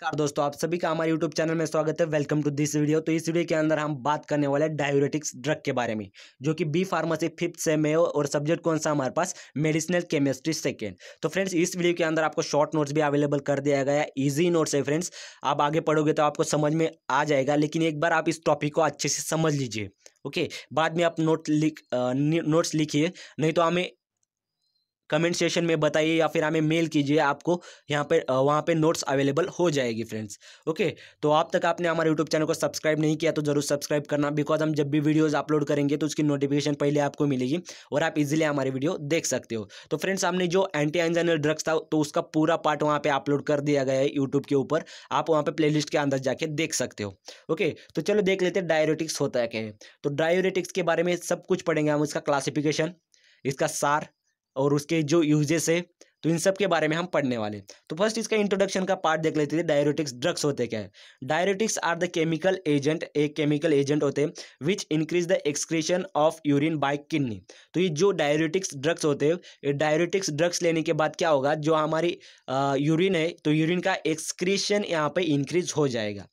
नमस्कार दोस्तों, आप सभी का हमारे यूट्यूब चैनल में स्वागत है। Welcome to this video. तो इस वीडियो के अंदर हम बात करने वाले हैं डायूरेटिक्स ड्रग के बारे में, जो कि बी फार्मेसी 5th सेम में हो और सब्जेक्ट कौन सा हमारे पास मेडिसिनल केमिस्ट्री सेकेंड। तो फ्रेंड्स, इस वीडियो के अंदर आपको शॉर्ट नोट्स भी अवेलेबल कर दिया गया है। ईजी नोट्स है फ्रेंड्स, आप आगे पढ़ोगे तो आपको समझ में आ जाएगा, लेकिन एक बार आप इस टॉपिक को अच्छे से समझ लीजिए। ओके, बाद में आप नोट्स लिखिए, नहीं तो हमें कमेंट सेशन में बताइए या फिर हमें मेल कीजिए, आपको यहाँ पे वहाँ पे नोट्स अवेलेबल हो जाएगी फ्रेंड्स। ओके, तो आप तक आपने हमारे यूट्यूब चैनल को सब्सक्राइब नहीं किया तो जरूर सब्सक्राइब करना, बिकॉज हम जब भी वीडियोस अपलोड करेंगे तो उसकी नोटिफिकेशन पहले आपको मिलेगी और आप इजीली हमारे वीडियो देख सकते हो। तो फ्रेंड्स, हमने जो एंटी एंजाइनल ड्रग्स था तो उसका पूरा पार्ट वहाँ पे अपलोड कर दिया गया है यूट्यूब के ऊपर, आप वहाँ पे प्लेलिस्ट के अंदर जाके देख सकते हो। ओके, तो चलो देख लेते हैं डायूरेटिक्स होता है क्या है। तो डायूरेटिक्स के बारे में सब कुछ पढ़ेंगे हम, इसका क्लासिफिकेशन, इसका सार और उसके जो यूजेस है, तो इन सब के बारे में हम पढ़ने वाले। तो फर्स्ट इसका इंट्रोडक्शन का पार्ट देख लेते थे। डायूरेटिक्स ड्रग्स होते क्या है। Diuretics are the chemical agent, एक केमिकल एजेंट होते हैं which increase the excretion of urine by kidney. तो ये जो डायूरेटिक्स ड्रग्स होते हैं, ये डायूरेटिक्स ड्रग्स लेने के बाद क्या होगा, जो हमारी यूरिन है तो यूरिन का एक्सक्रीशन यहाँ पे इंक्रीज हो जाएगा।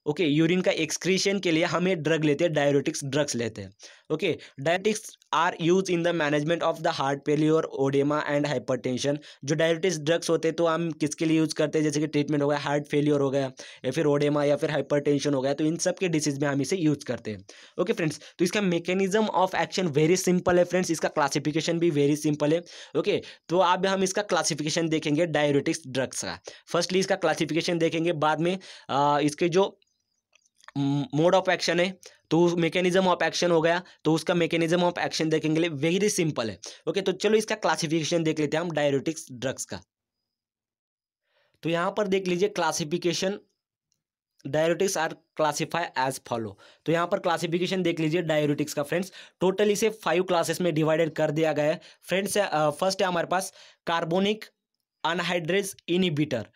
ओके, यूरिन का एक्सक्रीशन के लिए हमें ड्रग लेते हैं, डायूरेटिक्स ड्रग्स लेते हैं। Okay, diuretics are use in the management of the heart failure, oedema and hypertension. जो डायूरेटिक्स ड्रग्स होते हैं तो हम किसके लिए यूज करते हैं, जैसे कि ट्रीटमेंट हो गया, हार्ट फेलियर हो गया या फिर ओडेमा या फिर हाइपरटेंशन हो गया, तो इन सब के डिसीज में हम इसे यूज करते हैं। ओके फ्रेंड्स, तो इसका mechanism of action very simple है फ्रेंड्स, इसका क्लासिफिकेशन भी वेरी सिंपल है। ओके, तो अब हम इसका क्लासिफिकेशन देखेंगे डायूरेटिक्स ड्रग्स का। फर्स्टली इसका क्लासिफिकेशन देखेंगे, बाद में इसके जो मोड ऑफ एक्शन है तो मैकेनिज्म ऑफ एक्शन हो गया, तो उसका मैकेनिज्म ऑफ एक्शन देखेंगे, वेरी सिंपल है। ओके, तो चलो इसका क्लासिफिकेशन देख लेते हैं हम डायूरेटिक्स ड्रग्स का। तो यहां पर देख लीजिए classification, diuretics are classify as follow. तो यहाँ पर क्लासिफिकेशन देख लीजिए डायूरेटिक्स का फ्रेंड्स। टोटल इसे 5 क्लासेस में डिवाइडेड कर दिया गया है फ्रेंड्स। फर्स्ट है हमारे पास कार्बोनिक अनहाइड्रेज इनिबिटर,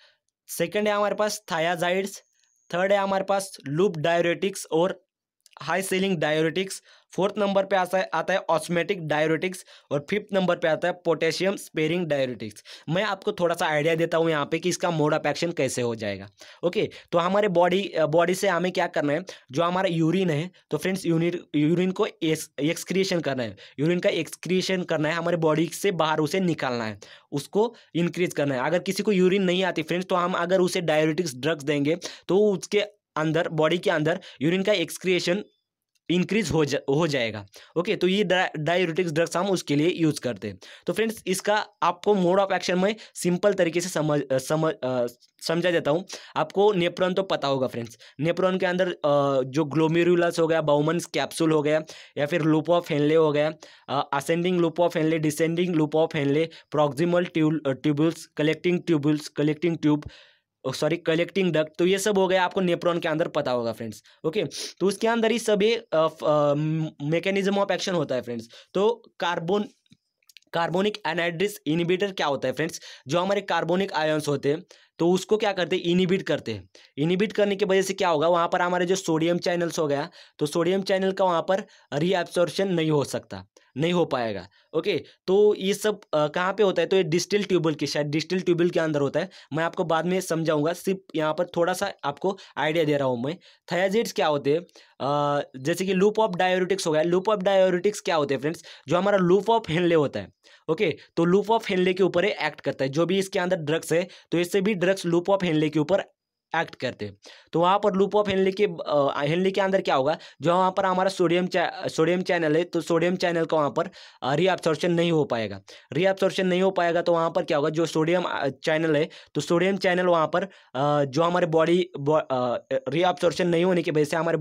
सेकंड है हमारे पास थायाजाइड्स, थर्ड है हमारे पास लूप डायूरेटिक्स और high selling diuretics, fourth number पे आता है ऑस्मेटिक डायूरेटिक्स और फिफ्थ नंबर पे आता है पोटेशियम स्पेरिंग डायूरेटिक्स। मैं आपको थोड़ा सा आइडिया देता हूँ यहाँ पे कि इसका मोड ऑफ एक्शन कैसे हो जाएगा। ओके, तो हमारे बॉडी से हमें क्या करना है, जो हमारा यूरिन है तो फ्रेंड्स यूरिन को एक्सक्रीशन करना है, यूरिन का एक्सक्रीशन करना है, हमारे बॉडी से बाहर उसे निकालना है, उसको इंक्रीज करना है। अगर किसी को यूरिन नहीं आती फ्रेंड्स, तो हम अगर उसे डायूरेटिक्स ड्रग्स देंगे तो उसके अंदर, बॉडी के अंदर यूरिन का एक्सक्रिएशन इंक्रीज हो जाएगा। ओके, तो ये डायूरेटिक्स ड्रग्स हम उसके लिए यूज करते हैं। तो फ्रेंड्स, इसका आपको मोड ऑफ एक्शन में सिंपल तरीके से समझा देता हूँ। आपको नेप्रोन तो पता होगा फ्रेंड्स, नेप्रोन के अंदर जो ग्लोमेरुलस हो गया, बाउमन्स कैप्सूल हो गया या फिर लूप ऑफ हेनले हो गया, ascending loop of Henle, descending loop of Henle, proximal tubules, collecting tube, collecting duct, तो ये सब हो गया, आपको नेप्रोन के अंदर पता होगा फ्रेंड्स। ओके, तो उसके अंदर ही सभी मैकेनिज्म ऑफ एक्शन होता है फ्रेंड्स। तो कार्बोनिक एनहाइड्रेज इनिबिटर क्या होता है फ्रेंड्स, जो हमारे कार्बोनिक आयंस होते हैं तो उसको क्या करते हैं, इनिबिट करते हैं। इनिबिट करने की वजह से क्या होगा, वहाँ पर हमारे जो सोडियम चैनल्स हो गया, तो सोडियम चैनल का वहाँ पर रीएब्सॉर्प्शन नहीं हो सकता, नहीं हो पाएगा। ओके, तो ये सब कहाँ पे होता है, तो ये डिस्टिल ट्यूबल की, शायद डिस्टिल ट्यूबल के अंदर होता है, मैं आपको बाद में समझाऊंगा, सिर्फ यहाँ पर थोड़ा सा आपको आइडिया दे रहा हूँ मैं। थायाजाइड्स क्या होते हैं, जैसे कि लूप ऑफ डायूरेटिक्स हो गया। लूप ऑफ डायूरेटिक्स क्या होते हैं फ्रेंड्स, जो हमारा लूप ऑफ हेनले होता है। ओके, तो लूप ऑफ हेनले के ऊपर एक्ट करता है, जो भी इसके अंदर ड्रग्स है तो इससे भी ड्रग्स लूप ऑफ हेनले के ऊपर एक्ट करते हैं। तो वहाँ पर लूप ऑफ हेनले के अंदर क्या होगा, जो वहाँ पर हमारा सोडियम चैनल है तो सोडियम चैनल का वहाँ पर रीअब्सॉर्प्शन नहीं हो पाएगा। रीअब्सॉर्प्शन नहीं हो पाएगा तो वहाँ पर क्या होगा, जो सोडियम चैनल है तो सोडियम चैनल वहाँ पर जो हमारे बॉडी रीअब्सॉर्प्शन नहीं होने की वजह से हमारे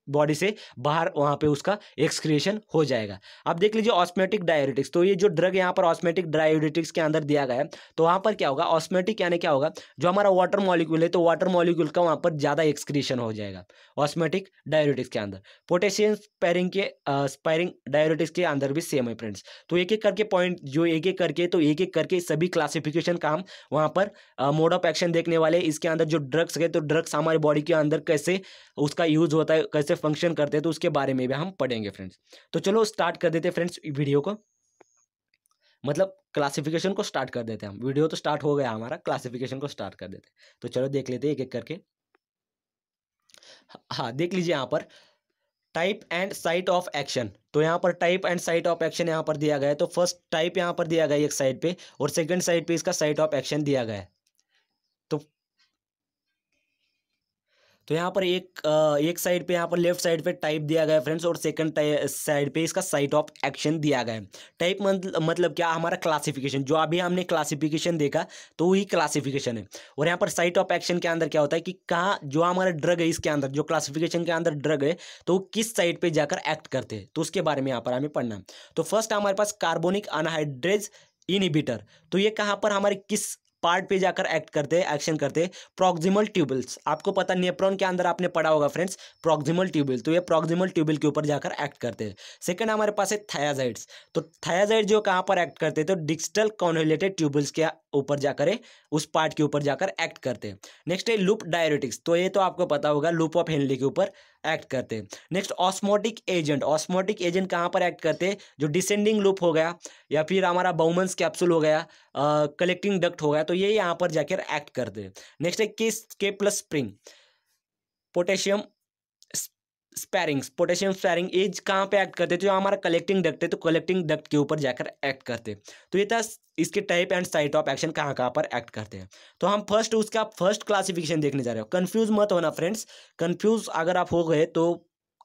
बॉडी से बाहर वहाँ पे उसका एक्सक्रिएशन हो जाएगा। अब देख लीजिए ऑस्मेटिक डायूरेटिक्स, तो ये जो ड्रग यहाँ पर ऑस्मेटिक डायूरेटिक्स के अंदर दिया गया है, तो वहाँ पर क्या होगा, ऑस्मेटिक यानी क्या होगा, जो हमारा वाटर मॉलिक्यूल है तो वाटर मॉलिक्यूल का वहाँ पर ज़्यादा एक्सक्रीशन हो जाएगा ऑस्मेटिक डायूरेटिक्स के अंदर। पोटेशियम स्पायरिंग डायूरेटिक्स के अंदर भी सेम है फ्रेंड्स। तो एक एक करके पॉइंट, जो एक एक करके सभी क्लासिफिकेशन का हम वहाँ पर मोड ऑफ एक्शन देखने वाले। इसके अंदर जो ड्रग्स है तो ड्रग्स हमारी बॉडी के अंदर कैसे उसका यूज होता है, कैसे फंक्शन करते हैं, तो उसके बारे में भी हम पढ़ेंगे फ्रेंड्स। तो चलो स्टार्ट कर देते हैं फ्रेंड्स वीडियो को। मतलब क्लासिफिकेशन को स्टार्ट कर देते हैं हम। वीडियो तो स्टार्ट हो गया हमारा, क्लासिफिकेशन को स्टार्ट कर देते हैं। तो चलो देख लेते हैं एक एक करके। हाँ देख लीजिए यहाँ पर type and site of action. तो यहाँ पर type and site of action यहाँ पर दिया गया है। तो फर्स्ट टाइप यहाँ पर दिया गया है एक साइड पे, और सेकंड साइड पे इसका साइट ऑफ एक्शन दिया गया है। तो यहाँ पर एक साइड पे, यहाँ पर लेफ्ट साइड पे टाइप दिया गया है फ्रेंड्स, और सेकंड साइड पे इसका साइट ऑफ एक्शन दिया गया है। टाइप मतलब क्या, हमारा क्लासिफिकेशन, जो अभी हमने क्लासिफिकेशन देखा तो वही क्लासिफिकेशन है। और यहाँ पर साइट ऑफ एक्शन के अंदर क्या होता है कि कहाँ जो हमारा ड्रग है, इसके अंदर जो क्लासिफिकेशन के अंदर ड्रग है तो वो किस साइड पर जाकर एक्ट करते हैं, तो उसके बारे में यहाँ पर हमें पढ़ना है। तो फर्स्ट हमारे पास कार्बोनिक अनहाइड्रेज इनहिबिटर। तो ये कहाँ पर हमारे किस पार्ट पे जाकर एक्ट करते हैं, एक्शन करते हैं, प्रॉक्सिमल ट्यूबल्स। आपको पता नेफ्रॉन के अंदर आपने पढ़ा होगा फ्रेंड्स प्रॉक्सिमल ट्यूबल, तो ये प्रॉक्सिमल ट्यूबल के ऊपर जाकर एक्ट करते हैं। सेकंड हमारे पास है थायाजाइड्स। तो थायाजाइड जो कहाँ पर एक्ट करते हैं, तो डिस्टल कॉन्जुलेटेड ट्यूबल्स के ऊपर जाकर उस पार्ट के ऊपर जाकर एक्ट करते हैं। नेक्स्ट है लूप डायरेटिक्स। तो ये तो आपको पता होगा, लूप ऑफ हेनली के ऊपर एक्ट करते हैं। Next osmotic agent. Osmotic agent कहाँ पर एक्ट करते हैं, जो डिसेंडिंग लूप हो गया या फिर हमारा बाउमन्स कैप्सूल हो गया, कलेक्टिंग डक्ट हो गया, तो ये यहाँ पर जाकर एक्ट करते हैं। नेक्स्ट है K plus spring. Potassium potassium sparing as कहाँ पे एक्ट करते हैं, जो हमारा कलेक्टिंग डक्ट है तो कलेक्टिंग डक्ट के ऊपर जाकर एक्ट करते हैं। तो ये था इसके type and site of action, कहाँ कहाँ पर एक्ट करते हैं। तो हम फर्स्ट उसका फर्स्ट क्लासिफिकेशन देखने जा रहे हो। कंफ्यूज मत होना फ्रेंड्स, कंफ्यूज अगर आप हो गए तो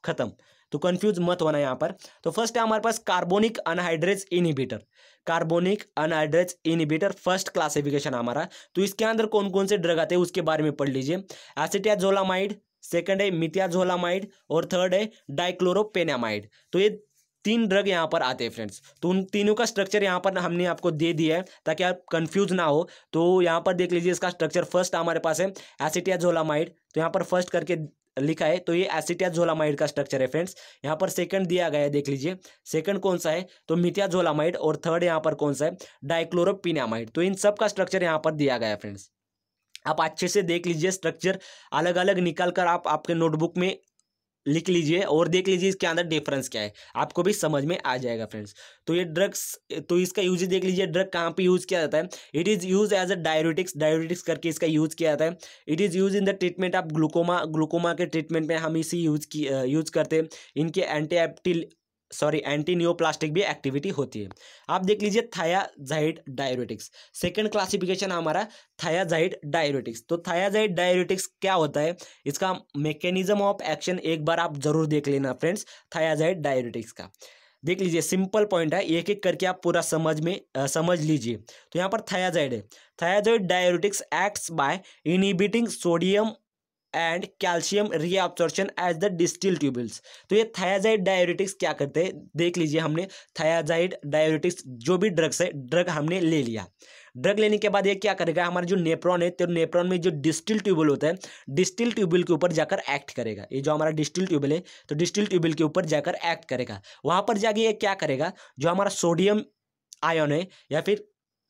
खत्म, तो कंफ्यूज मत होना यहाँ पर। तो फर्स्ट है हमारे पास carbonic anhydrase inhibitor. Carbonic anhydrase inhibitor first classification हमारा। तो इसके अंदर कौन कौन से ड्रग आते हैं उसके बारे में पढ़ लीजिए। एसिटाजोलामाइड, सेकंड है मिथाजोलामाइड, और थर्ड है डाइक्लोरोपेनामाइड। तो ये तीन ड्रग यहाँ पर आते हैं फ्रेंड्स। तो उन तीनों का स्ट्रक्चर यहाँ पर हमने आपको दे दिया है ताकि आप कंफ्यूज ना हो। तो यहाँ पर देख लीजिए इसका स्ट्रक्चर। फर्स्ट हमारे पास है एसिटाजोलामाइड, तो यहाँ पर फर्स्ट करके लिखा है, तो ये एसिटाजोलामाइड का स्ट्रक्चर है फ्रेंड्स। यहाँ पर सेकंड दिया गया है, देख लीजिए सेकंड कौन सा है, तो मिथाजोलामाइड, और थर्ड यहाँ पर कौन सा है, डाइक्लोरोपेनामाइड। तो इन सब का स्ट्रक्चर यहाँ पर दिया गया है फ्रेंड्स। आप अच्छे से देख लीजिए स्ट्रक्चर, अलग अलग निकाल कर आप आपके नोटबुक में लिख लीजिए और देख लीजिए इसके अंदर डिफरेंस क्या है, आपको भी समझ में आ जाएगा फ्रेंड्स। तो ये ड्रग्स, तो इसका यूज देख लीजिए, ड्रग कहाँ पे यूज किया जाता है। It is use as a diuretics, diuretics करके इसका यूज किया जाता है। It is use in the treatment of glaucoma, glaucoma के ट्रीटमेंट में हम इसी यूज करते हैं। इनके एंटी नियोप्लास्टिक भी एक्टिविटी होती है। आप देख लीजिए थायाजाइड डायरेटिक्स, सेकंड क्लासिफिकेशन हमारा थायाजाइड डायरेटिक्स। तो थायाजाइड डायरेटिक्स क्या होता है, इसका मैकेनिज्म ऑफ एक्शन एक बार आप जरूर देख लेना फ्रेंड्स। थायाजाइड डायरेटिक्स का देख लीजिए, सिंपल पॉइंट है, एक एक करके आप पूरा समझ लीजिए। तो यहाँ पर थायाजाइड है। Thiazide diuretics acts by inhibiting sodium and calcium reabsorption as the distal tubules. तो ये थायाजाइड डायरेटिक्स क्या करते हैं, देख लीजिए हमने थायाजाइड डायरेटिक्स जो भी ड्रग्स है, ड्रग हमने ले लिया। ड्रग लेने के बाद ये क्या करेगा, हमारा जो नेफ्रॉन है, तो नेफ्रॉन में जो डिस्टिल ट्यूबल होता है, डिस्टिल ट्यूबल के ऊपर जाकर एक्ट करेगा। ये जो हमारा डिस्टिल ट्यूबल है, तो डिस्टिल ट्यूबल के ऊपर जाकर एक्ट करेगा। वहां पर जाके ये क्या करेगा, जो हमारा सोडियम आयन है या फिर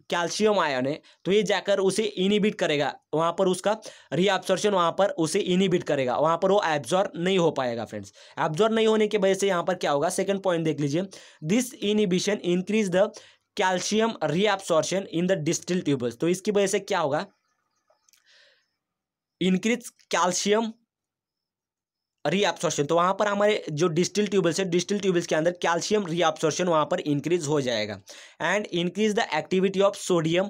कैल्शियम आयन है, तो ये जाकर उसे इनहिबिट करेगा। वहां पर उसका रीअब्सॉर्प्शन, वहां पर उसे इनहिबिट करेगा, वहां पर वो एब्जॉर्ब नहीं हो पाएगा फ्रेंड्स। एब्जॉर्ब नहीं होने की वजह से यहाँ पर क्या होगा, सेकंड पॉइंट देख लीजिए, this inhibition increase the calcium reabsorption in the distal tubules. तो इसकी वजह से क्या होगा, इंक्रीज कैल्शियम रीअब्सॉर्प्शन। तो वहां पर हमारे जो डिस्टिल ट्यूबल्स है, डिस्टिल ट्यूबल्स के अंदर कैल्शियम रीअब्सॉर्प्शन वहां पर इंक्रीज हो जाएगा। And increase the activity of sodium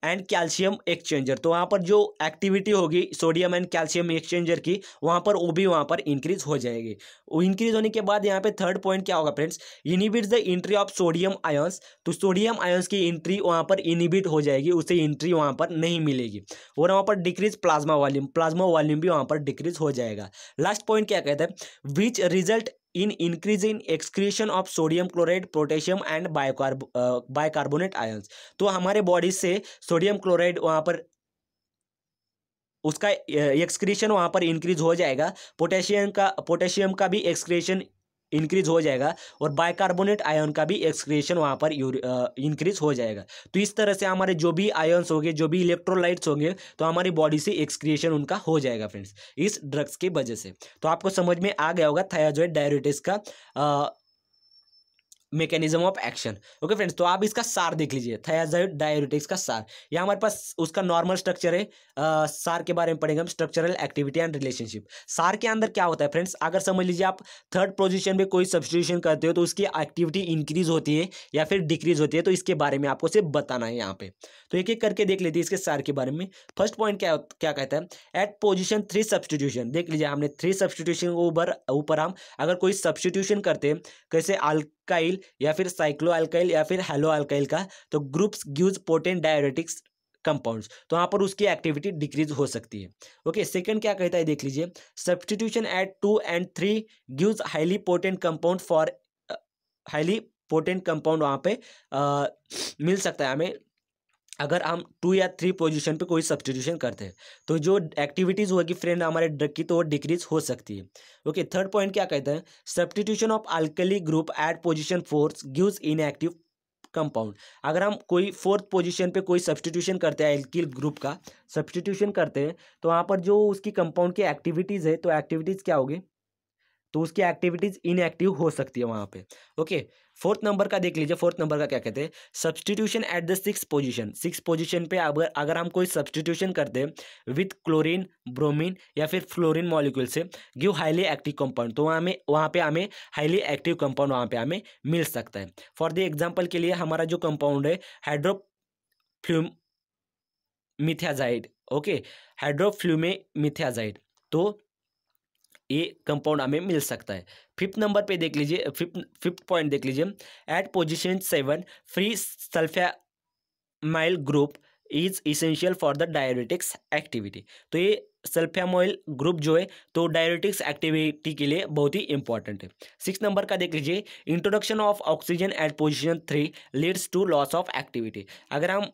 and calcium exchanger. तो वहां पर जो एक्टिविटी होगी सोडियम एंड कैल्शियम एक्सचेंजर की, वहां पर वो भी वहां पर इंक्रीज हो जाएगी। वो इंक्रीज होने के बाद यहाँ पे थर्ड पॉइंट क्या होगा friends, inhibits the entry of sodium ions. तो सोडियम आयंस की एंट्री वहां पर इनहिबिट हो जाएगी, उसे एंट्री वहां पर नहीं मिलेगी। और वहां पर decrease plasma volume, plasma volume भी वहां पर डिक्रीज हो जाएगा। लास्ट पॉइंट क्या कहता है, which result in increase in excretion of sodium chloride, potassium and bicarbonate ions। तो हमारे बॉडी से सोडियम क्लोराइड वहां पर उसका एक्सक्रीशन वहां पर इंक्रीज हो जाएगा, पोटेशियम का भी एक्सक्रीशन इंक्रीज हो जाएगा, और बाइकार्बोनेट आयन का भी एक्सक्रीशन वहां पर इंक्रीज हो जाएगा। तो इस तरह से हमारे जो भी आयन्स होंगे, जो भी इलेक्ट्रोलाइट्स होंगे, तो हमारी बॉडी से एक्सक्रीशन उनका हो जाएगा फ्रेंड्स, इस ड्रग्स की वजह से। तो आपको समझ में आ गया होगा थायाजाइड डायरेटिक्स का mechanism of action. Okay friends, तो आप इसका सार देख लीजिए, थायराइड डाययूरेटिक्स का सार। यहाँ हमारे पास उसका नॉर्मल स्ट्रक्चर है। सार के बारे में पढ़ेंगे हम, स्ट्रक्चरल एक्टिविटी एंड रिलेशनशिप। सार के अंदर क्या होता है फ्रेंड्स, अगर समझ लीजिए आप थर्ड पोजीशन पे कोई सब्स्टिट्यूशन करते हो तो उसकी एक्टिविटी इंक्रीज होती है या फिर डिक्रीज होती है, तो इसके बारे में आपको सिर्फ बताना है यहाँ पे। तो एक एक करके देख लेते हैं इसके सार के बारे में। फर्स्ट पॉइंट क्या क्या कहता है, एट पोजिशन 3 सब्स्टिट्यूशन। देख लीजिए हमने 3 सब्स्टिट्यूशन ऊपर हम अगर कोई सब्स्टिट्यूशन करते हैं, कैसे अल्काइल या फिर साइक्लो अल्काइल या फिर हेलो अल्काइल का, तो groups gives potent diuretics compounds, तो यहाँ पर उसकी एक्टिविटी डिक्रीज हो सकती है। ओके, सेकंड क्या कहता है देख लीजिए, substitution at 2 and 3 gives highly potent compound for highly potent compound वहाँ पे मिल सकता है हमें अगर हम 2 या 3 पोजीशन पे कोई सब्स्टिट्यूशन करते हैं, तो जो एक्टिविटीज़ होगी फ्रेंड हमारे ड्रग की, तो वो डिक्रीज हो सकती है। ओके, थर्ड पॉइंट क्या कहता है, substitution of alkali group at position 4 gives inactive compound. अगर हम कोई 4th पोजीशन पे कोई सब्स्टिट्यूशन करते हैं, एल्किल ग्रुप का सब्स्टिट्यूशन करते हैं, तो वहाँ पर जो उसकी कंपाउंड की एक्टिविटीज़ है, तो एक्टिविटीज़ क्या होगी, तो उसकी एक्टिविटीज इनएक्टिव हो सकती है वहाँ पे। ओके, फोर्थ नंबर का देख लीजिए, फोर्थ नंबर का क्या कहते हैं, substitution at the 6th position. 6th position पे अगर हम कोई सब्स्टिट्यूशन करते हैं विथ क्लोरीन, ब्रोमीन या फिर फ्लोरीन मॉलिक्यूल से, गिव हाईली एक्टिव कंपाउंड, तो वहाँ पे हमें हाईली एक्टिव कंपाउंड वहाँ पे हमें मिल सकता है। फॉर द एग्जाम्पल के लिए हमारा जो कंपाउंड है हाइड्रोफ्लूमिथाजाइड। ओके, हाइड्रोफ्लूमिथाजाइड, तो ये कंपाउंड हमें मिल सकता है। फिफ्थ नंबर पे देख लीजिए, फिफ्थ पॉइंट देख लीजिए, at position 7 free sulphamyl group is essential for the diuretics activity. तो ये सल्फामाइल ग्रुप जो है, तो डाययूरेटिक्स एक्टिविटी के लिए बहुत ही इंपॉर्टेंट है। 6 नंबर का देख लीजिए, introduction of oxygen at position 3 leads to loss of activity. अगर हम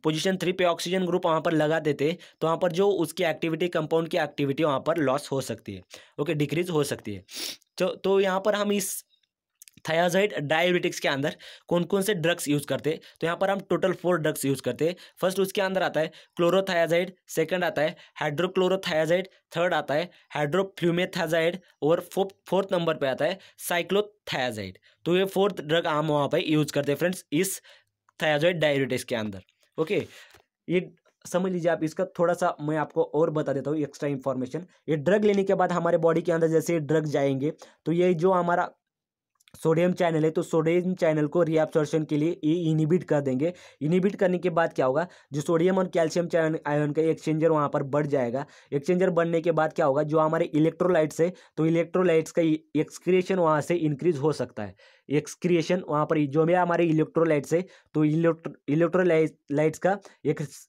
पोजीशन 3 पे ऑक्सीजन ग्रुप वहाँ पर लगा देते, तो वहाँ पर जो उसकी एक्टिविटी, कंपाउंड की एक्टिविटी वहाँ पर लॉस हो सकती है। ओके, डिक्रीज हो सकती है। तो यहाँ पर हम इस थायराइड डाययूरेटिक्स के अंदर कौन कौन से ड्रग्स यूज़ करते हैं, तो यहाँ पर हम टोटल 4 ड्रग्स यूज़ करते हैं। फर्स्ट उसके अंदर आता है क्लोरोथायाजाइड, सेकंड आता है हाइड्रोक्लोरोथायाजाइड, थर्ड आता है हाइड्रोफ्लूमेथाजाइड और फोर्थ नंबर पे आता है साइक्लोथायाजाइड। तो ये 4th ड्रग हम वहाँ पर यूज़ करते हैं फ्रेंड्स इस थायराइड डाययूरेटिक्स के अंदर। ओके, ये समझ लीजिए आप, इसका थोड़ा सा मैं आपको और बता देता हूँ एक्स्ट्रा इन्फॉर्मेशन। ये ड्रग लेने के बाद हमारे बॉडी के अंदर जैसे ड्रग जाएंगे, तो ये जो हमारा सोडियम चैनल है, तो सोडियम चैनल को रीअब्सॉर्प्शन के लिए ये इनिबिट कर देंगे। इनिबिट करने के बाद क्या होगा, जो सोडियम और कैल्शियम चैनल आयन का एक्सचेंजर वहाँ पर बढ़ जाएगा। एक्सचेंजर बढ़ने के बाद क्या होगा, जो हमारे इलेक्ट्रोलाइट्स है, तो इलेक्ट्रोलाइट्स का एक्सक्रिएशन वहाँ से इंक्रीज हो सकता है। एक्सक्रिएशन वहाँ पर जो भी हमारे इलेक्ट्रोलाइट्स है, तो इलेक्ट्रोलाइट्स का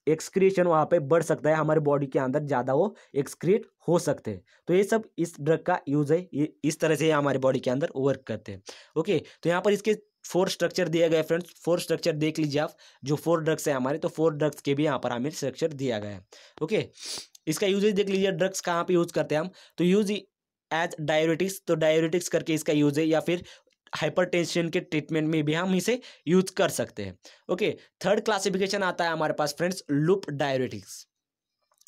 एक्सक्रिएशन वहाँ पे बढ़ सकता है, हमारे बॉडी के अंदर ज़्यादा वो एक्सक्रिएट हो सकते हैं। तो ये सब इस ड्रग का यूज़ है, ये इस तरह से हमारे बॉडी के अंदर वर्क करते हैं। ओके, तो यहाँ पर इसके 4 स्ट्रक्चर दिए गए फ्रेंड्स। 4 स्ट्रक्चर देख लीजिए आप, जो 4 ड्रग्स है हमारे, तो 4 ड्रग्स के भी यहाँ पर हमें स्ट्रक्चर दिया गया है। ओके, इसका यूजेज देख लीजिए, ड्रग्स कहाँ पे यूज़ करते हैं हम, तो यूज एज डाययूरेटिक्स, तो डाययूरेटिक्स करके इसका यूज है, या फिर हाइपरटेंशन के ट्रीटमेंट में भी हम इसे यूज कर सकते हैं। ओके, थर्ड क्लासिफिकेशन आता है हमारे पास friends loop diuretics.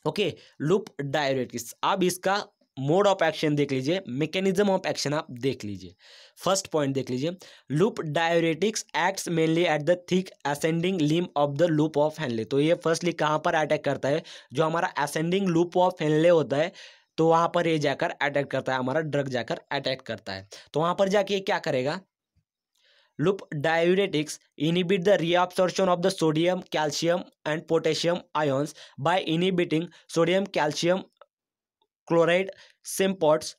Okay, loop diuretics, अब इसका मोड ऑफ एक्शन देख लीजिए, मैकेनिज्म ऑफ एक्शन आप देख लीजिए। फर्स्ट पॉइंट देख लीजिए, loop diuretics acts mainly at the thick ascending limb of the loop of Henle. तो ये फर्स्टली कहाँ पर अटैक करता है, जो हमारा असेंडिंग लूप ऑफ हेनले होता है, तो वहाँ पर ये जाकर अटैक करता है, हमारा ड्रग जाकर अटैक करता है। तो वहाँ पर जाके क्या करेगा, loop diuretics inhibit the reabsorption of the sodium, calcium and potassium ions by inhibiting sodium calcium chloride symphods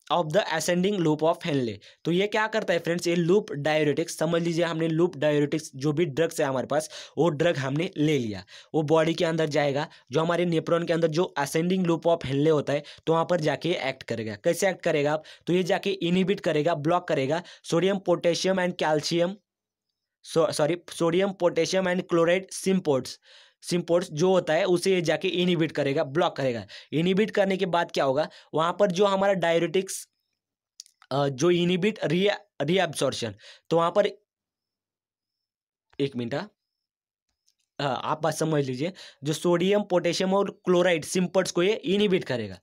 of the ascending loop of Henle. तो ये क्या करता है फ्रेंड्स, ये लूप डाययूरेटिक्स, समझ लीजिए हमने लूप डाययूरेटिक्स जो भी ड्रग्स है हमारे पास, वो ड्रग हमने ले लिया, वो बॉडी के अंदर जाएगा, जो हमारे नेफ्रॉन के अंदर जो असेंडिंग लूप ऑफ हेनले होता है, तो वहाँ पर जाके एक्ट करेगा। कैसे एक्ट करेगा आप, तो ये जाके इनिबिट करेगा, ब्लॉक करेगा sodium potassium and calcium, sodium potassium and chloride symports जो होता है, उसे ये जाके इनिबिट करेगा, ब्लॉक करेगा। इनिबिट करने के बाद क्या होगा, वहाँ पर जो हमारा डाययूरेटिक्स जो इनिबिट रीअब्सॉर्प्शन, तो वहाँ पर एक मिनट, आप बात समझ लीजिए, जो सोडियम पोटेशियम और क्लोराइड सिम्पोर्ट्स को ये इनिबिट करेगा,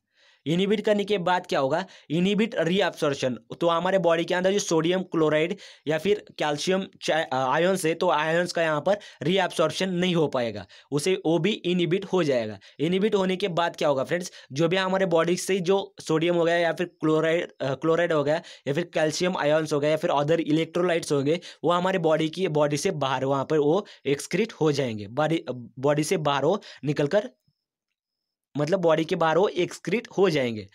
इनहिबिट करने के बाद क्या होगा, इनहिबिट रीअब्सॉर्प्शन, तो हमारे बॉडी के अंदर जो सोडियम क्लोराइड या फिर कैल्शियम आयंस है, तो आयंस का यहाँ पर रीअब्सॉर्प्शन नहीं हो पाएगा, उसे वो भी इनहिबिट हो जाएगा। इनहिबिट होने के बाद क्या होगा फ्रेंड्स, जो भी हमारे बॉडी से जो सोडियम हो गया या फिर क्लोराइड हो गया या फिर कैल्शियम आयंस हो गया या फिर अदर इलेक्ट्रोलाइट्स हो गए, वो हमारे बॉडी से बाहर वहाँ पर वो एक्सक्रीट हो जाएंगे, बॉडी से बाहर वो निकलकर, मतलब बॉडी के बाहर वो एक्सक्रीट हो जाएंगे।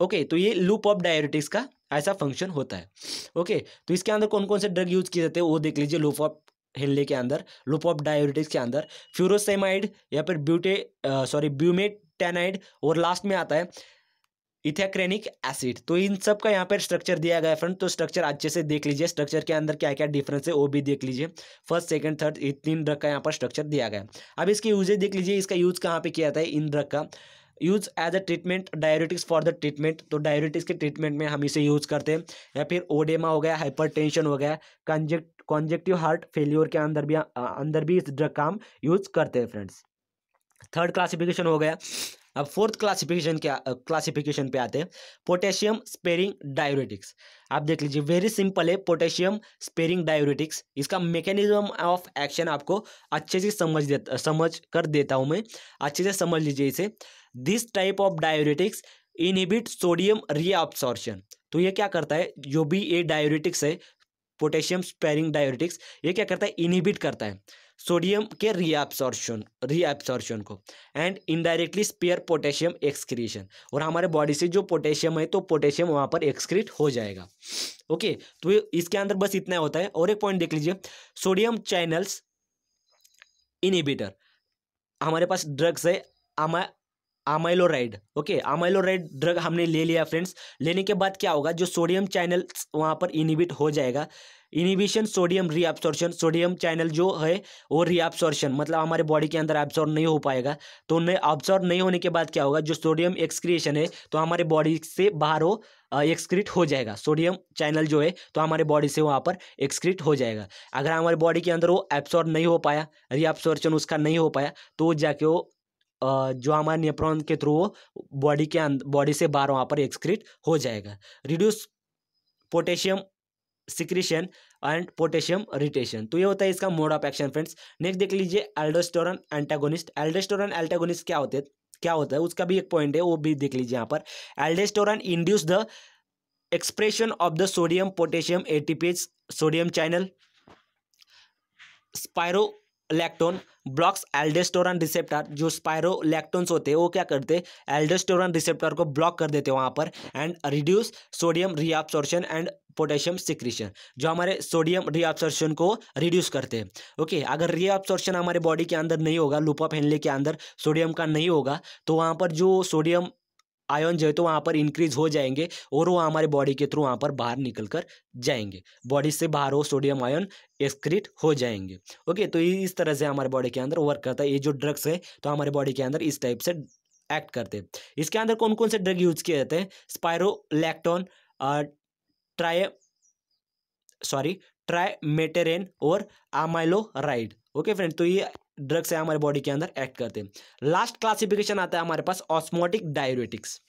ओके, तो ये लूप ऑफ डायरेटिक्स का ऐसा फंक्शन होता है। ओके, तो इसके अंदर कौन कौन से ड्रग यूज किए जाते हैं वो देख लीजिए। हेनले के अंदर, लूप ऑफ डायरेटिक्स के अंदर फ्यूरोसेमाइड या फिर ब्यूमेटाइनाइड, और लास्ट में आता है इथेक्रेनिक एसिड। तो इन सब का यहाँ पर स्ट्रक्चर दिया गया है फ्रेंड, तो स्ट्रक्चर अच्छे से देख लीजिए, स्ट्रक्चर के अंदर क्या क्या डिफरेंस है वो भी देख लीजिए। फर्स्ट, सेकंड, थर्ड, ये 3 ड्रग का यहाँ पर स्ट्रक्चर दिया गया है। अब इसकी यूजेज देख लीजिए, इसका यूज कहाँ पे किया जाता है, इन ड्रग का use as a treatment, diuretics for the treatment, तो डायरेटिक्स के ट्रीटमेंट में हम इसे यूज करते हैं। या फिर ओडेमा हो गया, हाइपरटेंशन हो गया, कॉन्जेक्टिव हार्ट फेलियर के अंदर भी इस ड्रग का हम यूज करते हैं फ्रेंड्स। थर्ड क्लासिफिकेशन हो गया। अब फोर्थ क्लासिफिकेशन पे आते हैं, पोटेशियम स्पेरिंग डायूरेटिक्स। आप देख लीजिए, वेरी सिंपल है, पोटेशियम स्पेरिंग डायूरेटिक्स। इसका मैकेनिज्म ऑफ एक्शन आपको अच्छे से समझ कर देता हूं मैं, अच्छे से समझ लीजिए इसे। This type of diuretics inhibit sodium reabsorption. तो ये क्या करता है, जो भी ये डायूरेटिक्स है, पोटेशियम स्पेरिंग डायूरेटिक्स, ये क्या करता है, इनहिबिट करता है सोडियम के रीअब्सॉर्प्शन को, and indirectly spare potassium excretion, और हमारे बॉडी से जो पोटेशियम है, तो पोटेशियम वहां पर एक्सक्रीट हो जाएगा। ओके, तो इसके अंदर बस इतना होता है। और एक पॉइंट देख लीजिए, सोडियम चैनल्स इनहिबिटर, हमारे पास ड्रग्स है अमाइलोराइड। ओके, अमाइलोराइड ड्रग हमने ले लिया फ्रेंड्स। लेने के बाद क्या होगा, जो सोडियम चैनल्स वहाँ पर इनहिबिट हो जाएगा, inhibition sodium reabsorption, sodium channel जो है वो रीअब्सॉर्प्शन, मतलब हमारे बॉडी के अंदर एब्सॉर्ब नहीं हो पाएगा। तो एब्सॉर्ब नहीं होने के बाद क्या होगा, जो सोडियम एक्सक्रीशन है, तो हमारे बॉडी से बाहर वो एक्सक्रीट हो जाएगा। सोडियम चैनल जो है, तो हमारे बॉडी से वहाँ पर एक्सक्रीट हो जाएगा। अगर हमारे बॉडी के अंदर वो एब्सॉर्ब नहीं हो पाया, रीअब्सॉर्प्शन उसका नहीं हो पाया, तो जाके वो जो हमारे नेफ्रॉन के थ्रू बॉडी से बाहर वहाँ पर एक्सक्रीट हो जाएगा। Reduce potassium secretion and potassium retention, तो ये होता है इसका mode of action friends. Next देख लीजिए, एल्डोस्टेरोन एंटागोनिस्ट। एल्डोस्टेरोन एंटागोनिस्ट क्या होता है उसका भी एक पॉइंट है, वो भी देख लीजिए यहाँ पर। Aldosterone induce the expression of the sodium potassium ATPase sodium channel. Spironolactone blocks aldosterone receptor, जो स्पाइरोलैक्टोन्स होते हैं वो क्या करते हैं, एल्डोस्टेरोन रिसेप्टर को ब्लॉक कर देते हैं वहाँ पर, and reduce sodium reabsorption and potassium secretion, जो हमारे सोडियम रीअब्सॉर्प्शन को रिड्यूस करते हैं। ओके, अगर रीअब्सॉर्प्शन हमारे बॉडी के अंदर नहीं होगा, लूप ऑफ हेनले के अंदर सोडियम का नहीं होगा, तो वहाँ पर जो सोडियम आयन जो है, तो वहाँ पर इंक्रीज हो जाएंगे और वो हमारे बॉडी के थ्रू वहाँ पर बाहर निकल कर जाएंगे, बॉडी से बाहर वो सोडियम आयन एक्सक्रीट हो जाएंगे। ओके, तो इस तरह से हमारे बॉडी के अंदर वर्क करता है। ये जो ड्रग्स है, तो हमारे बॉडी के अंदर इस टाइप से एक्ट करते हैं। इसके अंदर कौन कौन से ड्रग यूज किए जाते हैं, स्पाइरोलैक्टोन, ट्राइमेटेरेन और अमाइलोराइड। ओके फ्रेंड, तो ये ड्रग्स है हमारे बॉडी के अंदर एक्ट करते हैं। लास्ट क्लासिफिकेशन आता है हमारे पास ऑस्मोटिक डायूरेटिक्स।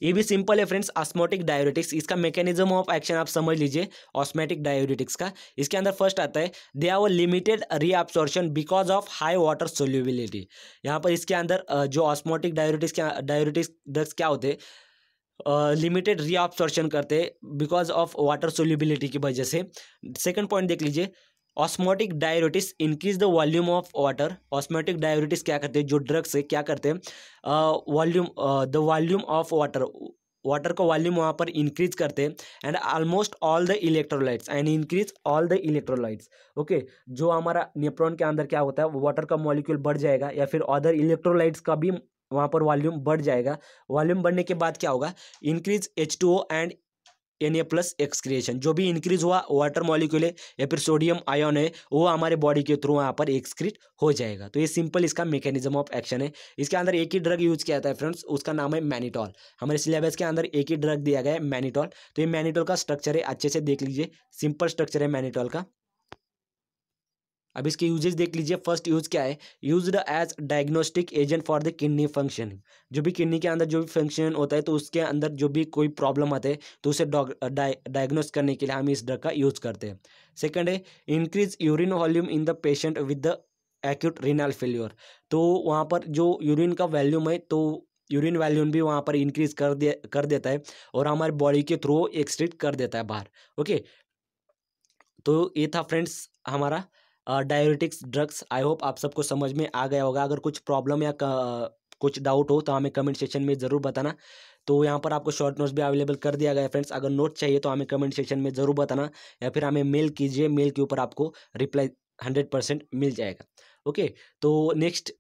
ये भी सिंपल है फ्रेंड्स, ऑस्मोटिक डायूरेटिक्स, इसका मैकेनिज्म ऑफ एक्शन आप समझ लीजिए ऑस्मोटिक डायूरेटिक्स का। इसके अंदर फर्स्ट आता है, they have limited reabsorption because of high water solubility. यहाँ पर इसके अंदर जो ऑस्मोटिक डायूरेटिक्स ड्रग्स क्या होते हैं, लिमिटेड रीअब्सॉर्प्शन करते हैं बिकॉज ऑफ वाटर सोल्यूबिलिटी की वजह से। सेकंड पॉइंट देख लीजिए, osmotic diuretics increase the volume of water. Osmotic diuretics क्या करते हैं, जो ड्रग्स है क्या करते हैं, द वॉल्यूम ऑफ वाटर का वॉल्यूम वहाँ पर इंक्रीज करते हैं, and almost all the electrolytes and increase all the electrolytes. Okay, जो हमारा नेफ्रॉन के अंदर क्या होता है, वाटर का मॉलिक्यूल बढ़ जाएगा या फिर अदर इलेक्ट्रोलाइट्स का भी वहाँ पर वॉल्यूम बढ़ जाएगा। वॉल्यूम बढ़ने के बाद क्या होगा, increase H2O and Na+ excretion. जो भी इंक्रीज हुआ वाटर मॉलिक्यूल है या फिर सोडियम आयन है, वो हमारे बॉडी के थ्रू वहाँ पर एक्सक्रीट हो जाएगा। तो ये सिंपल इसका मैकेनिज्म ऑफ एक्शन है। इसके अंदर एक ही ड्रग यूज किया जाता है फ्रेंड्स, उसका नाम है मैनिटॉल। हमारे सिलेबस के अंदर एक ही ड्रग दिया गया है, मैनिटॉल। तो ये मैनिटॉल का स्ट्रक्चर है, अच्छे से देख लीजिए, सिंपल स्ट्रक्चर है मैनिटॉल का। अब इसके यूजेस देख लीजिए। फर्स्ट यूज क्या है, used as diagnostic agent for the kidney function. जो भी किडनी के अंदर जो भी फंक्शन होता है तो उसके अंदर जो भी कोई प्रॉब्लम आते हैं तो उसे डायग्नोस करने के लिए हम इस ड्रग का यूज करते हैं। सेकंड है, increase urine volume in the patient with the acute renal failure. तो वहाँ पर जो यूरिन का वॉल्यूम है तो यूरिन वॉल्यूम भी वहाँ पर इंक्रीज कर देता है और हमारे बॉडी के थ्रू एक्सट्रीट कर देता है बाहर। ओके, तो ये था फ्रेंड्स हमारा डायरेटिक्स ड्रग्स। आई होप आप सबको समझ में आ गया होगा। अगर कुछ प्रॉब्लम या कुछ डाउट हो तो हमें कमेंट सेक्शन में ज़रूर बताना। तो यहाँ पर आपको शॉर्ट नोट्स भी अवेलेबल कर दिया गया है फ्रेंड्स। अगर नोट चाहिए तो हमें कमेंट सेक्शन में ज़रूर बताना या फिर हमें मेल कीजिए, मेल के ऊपर आपको रिप्लाई 100% मिल जाएगा। ओके, तो नेक्स्ट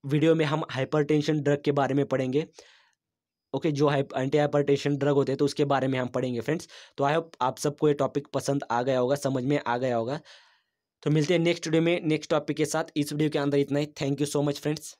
वीडियो में हम हाइपरटेंशन ड्रग के बारे में पढ़ेंगे। ओके, जो एंटी हाइपरटेंशन ड्रग होते हैं तो उसके बारे में हम पढ़ेंगे फ्रेंड्स। तो आई होप आप सबको ये टॉपिक पसंद आ गया होगा, समझ में आ गया होगा। तो मिलते हैं नेक्स्ट वीडियो में नेक्स्ट टॉपिक के साथ। इस वीडियो के अंदर इतना ही। Thank you so much friends.